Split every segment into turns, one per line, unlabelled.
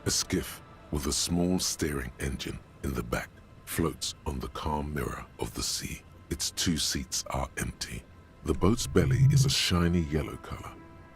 A skiff with a small steering engine in the back floats on the calm mirror of the sea. Its 2 seats are empty. The boat's belly is a shiny yellow color,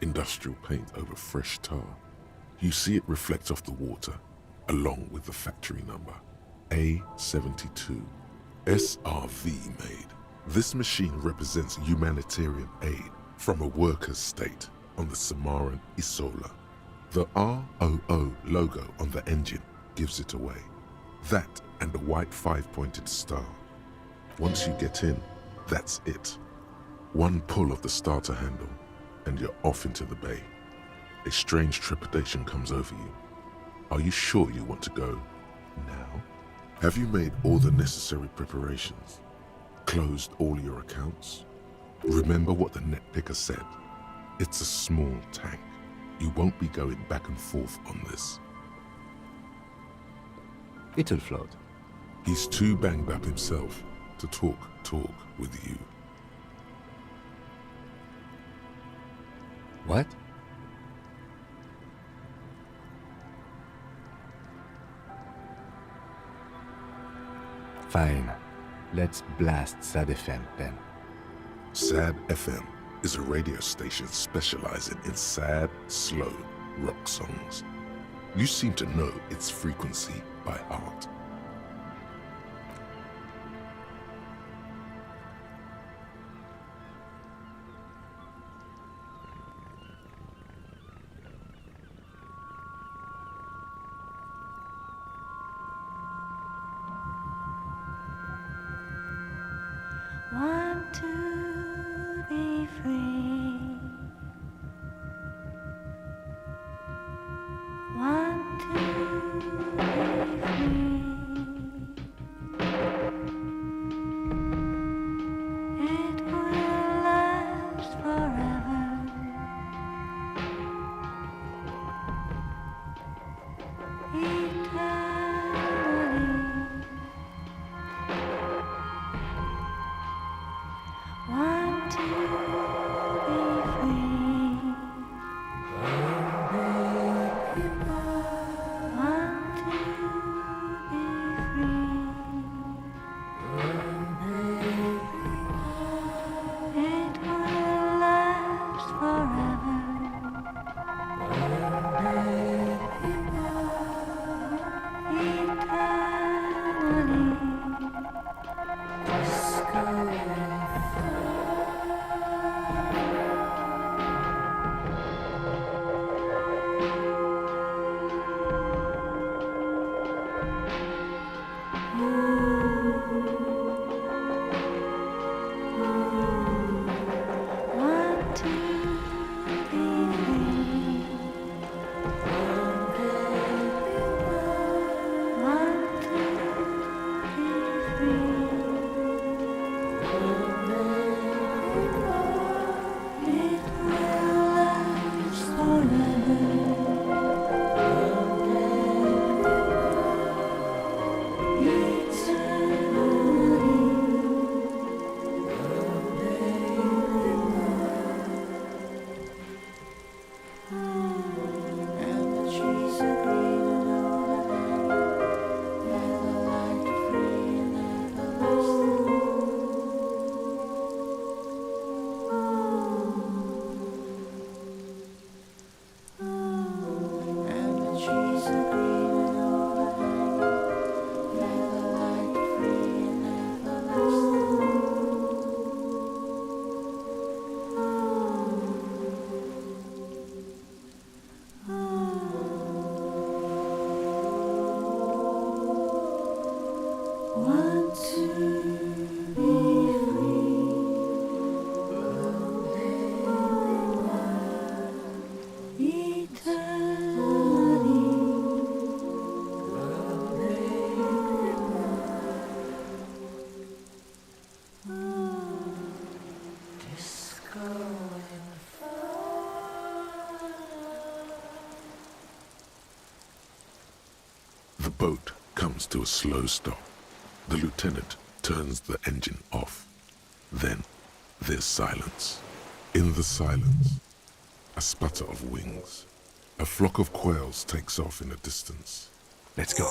industrial paint over fresh tar. You see it reflect off the water, along with the factory number, A72, SRV made. This machine represents humanitarian aid from a workers' state on the Samoan Isola. The ROO logo on the engine gives it away. That and a white 5-pointed star. Once you get in, that's it. One pull of the starter handle, and you're off into the bay. A strange trepidation comes over you. Are you sure you want to go now? Have you made all the necessary preparations? Closed all your accounts? Remember what the net picker said. It's a small tank. You won't be going back and forth on this.
It'll float.
He's too banged up himself to talk with you.
What? Fine. Let's blast SAD FM then.
SAD FM is a radio station specializing in sad, slow rock songs. You seem to know its frequency by heart.
Want to be free. Want to be free. It will last forever. Eternally. Want to be free. Want to be free. It will last forever. Want to be free. Want to be free. It will last Want to be free. Eternally.
The boat comes to a slow stop. The lieutenant turns the engine off. Then there's silence. In the silence, a sputter of wings. A flock of quails takes off in the distance.
Let's go.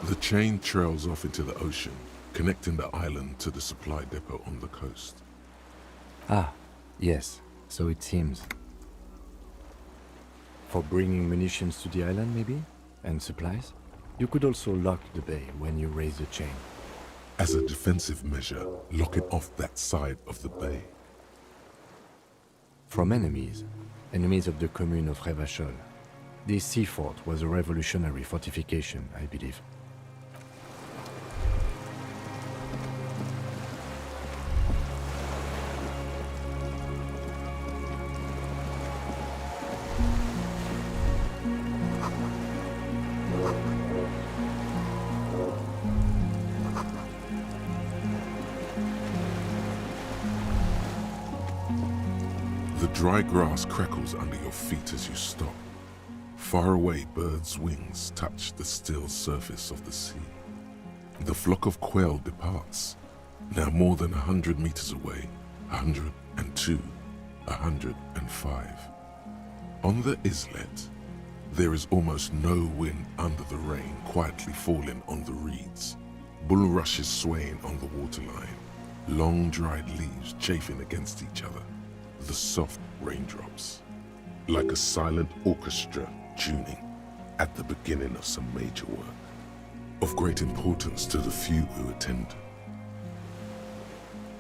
The chain trails off into the ocean, connecting the island to the supply depot on the coast.
Ah, yes, so it seems. For bringing munitions to the island, maybe? And supplies? You could also lock the bay when you raise the chain.
As a defensive measure, lock it off that side of the bay.
From enemies. Enemies of the commune of Revachol. This sea fort was a revolutionary fortification, I believe.
The dry grass crackles under your feet as you stop. Far away, birds' wings touch the still surface of the sea. The flock of quail departs, now more than 100 meters away, 102, 105. On the islet, there is almost no wind under the rain quietly falling on the reeds, bulrushes swaying on the waterline, long dried leaves chafing against each other, the soft raindrops, like a silent orchestra tuning at the beginning of some major work, of great importance to the few who attend.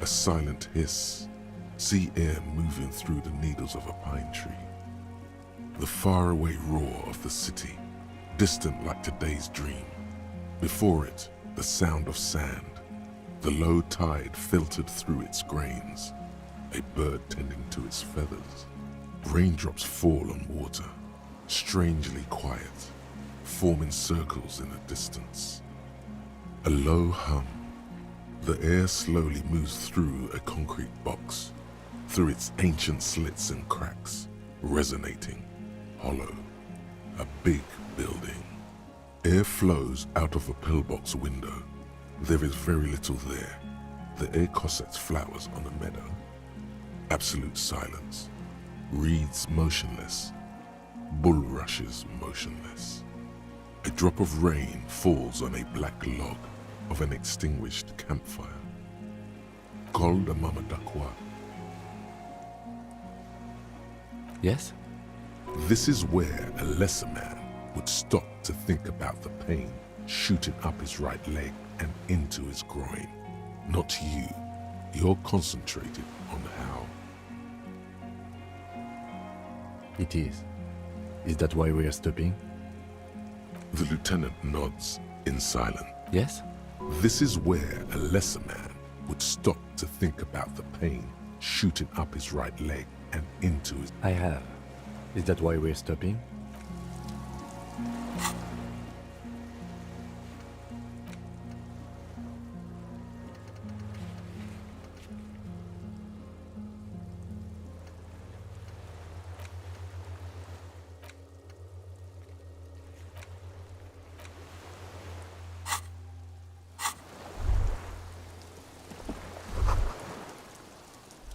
A silent hiss, sea air moving through the needles of a pine tree. The faraway roar of the city, distant like today's dream. Before it, the sound of sand, the low tide filtered through its grains, a bird tending to its feathers. Raindrops fall on water, strangely quiet, forming circles in the distance. A low hum. The air slowly moves through a concrete box, through its ancient slits and cracks, resonating, hollow. A big building. Air flows out of a pillbox window. There is very little there. The air cossets flowers on a meadow. Absolute silence. Reeds motionless. Bulrushes motionless. A drop of rain falls on a black log of an extinguished campfire. Col de Mamadakwa.
Yes?
This is where a lesser man would stop to think about the pain shooting up his right leg and into his groin. Not you. You're concentrated on how.
It is. Is that why we are stopping?
The lieutenant nods in silence.
Yes?
This is where a lesser man would stop to think about the pain shooting up his right leg and into his...
I have. Is that why we're stopping?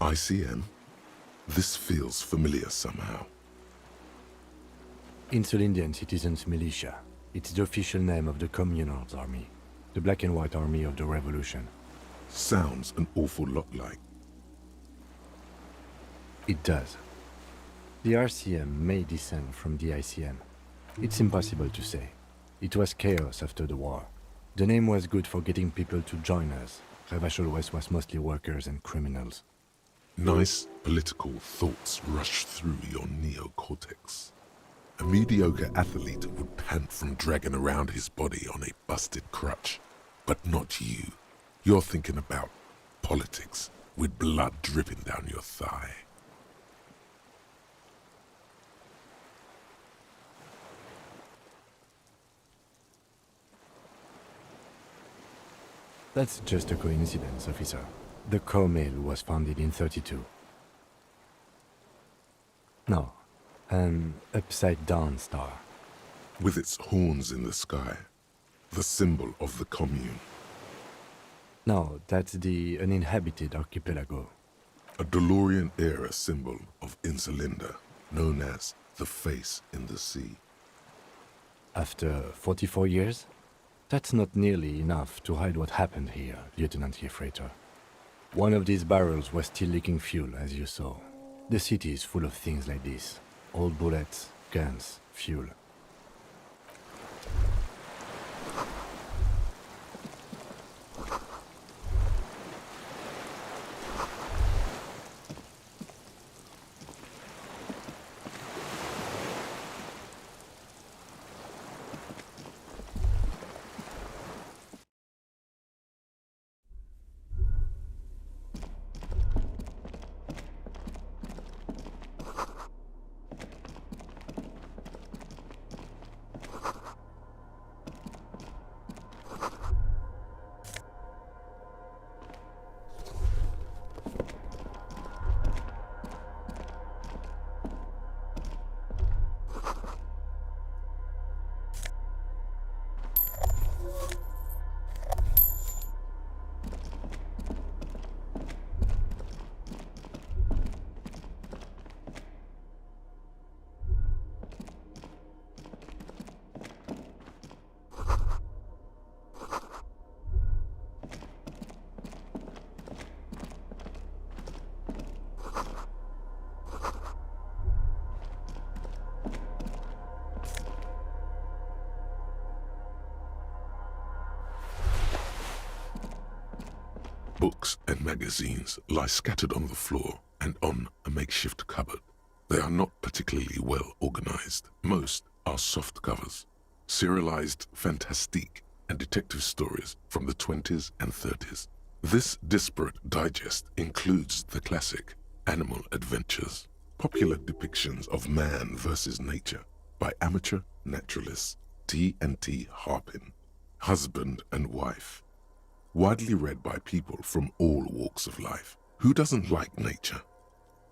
ICM? This feels familiar somehow.
Insul Indian Citizens Militia. It's the official name of the Communards Army, the black and white army of the revolution.
Sounds an awful lot like.
It does. The RCM may descend from the ICM. It's impossible to say. It was chaos after the war. The name was good for getting people to join us. Revachol West was mostly workers and criminals.
Nice political thoughts rush through your neocortex. A mediocre athlete would pant from dragging around his body on a busted crutch. But not you. You're thinking about politics with blood dripping down your thigh.
That's just a coincidence, officer. The Co-Mail was founded in 32. No, an upside-down star.
with its horns in the sky, the symbol of the commune.
No, that's the uninhabited archipelago.
A DeLorean-era symbol of Insulinda, known as the face in the sea.
After 44 years? That's not nearly enough to hide what happened here, Lieutenant Gefreiter. One of these barrels was still leaking fuel, as you saw. The city is full of things like this. Old bullets, guns, fuel.
Books and magazines lie scattered on the floor and on a makeshift cupboard. They are not particularly well organized. Most are soft covers, serialized fantastique and detective stories from the 20s and 30s. This disparate digest includes the classic Animal Adventures, popular depictions of man versus nature by amateur naturalists T&T Harpin, husband and wife. Widely read by people from all walks of life. Who doesn't like nature?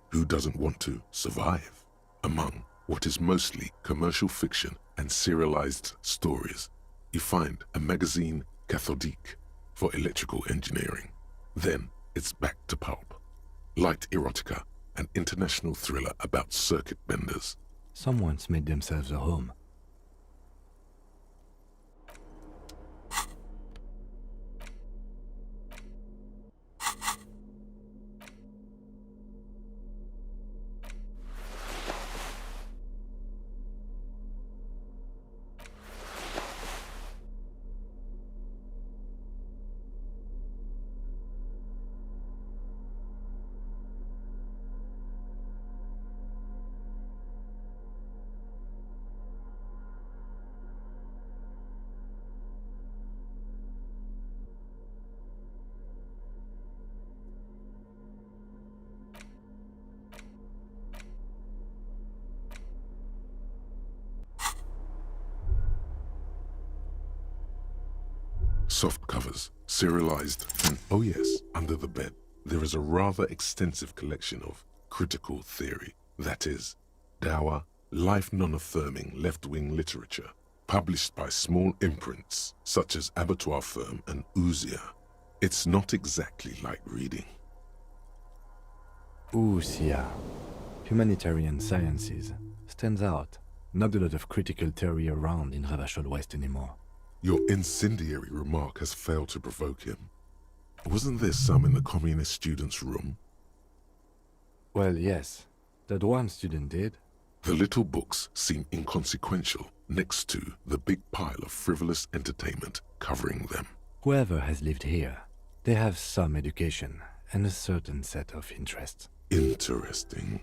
Who doesn't want to survive? Among what is mostly commercial fiction and serialized stories, you find a magazine cathodique for electrical engineering. Then it's back to pulp. Light erotica, an international thriller about circuit benders.
Someone's made themselves a home.
Soft covers, serialized, and oh yes, under the bed, there is a rather extensive collection of critical theory, that is, dour, life non-affirming left-wing literature, published by small imprints such as Abattoir Firm and Ouzia. It's not exactly like reading.
Ouzia. Humanitarian sciences. Stands out. Not a lot of critical theory around in Ravachol West anymore.
Your incendiary remark has failed to provoke him. Wasn't there some in the communist student's room?
Well, yes. That one student did.
The little books seem inconsequential next to the big pile of frivolous entertainment covering them.
Whoever has lived here, they have some education and a certain set of interests.
Interesting.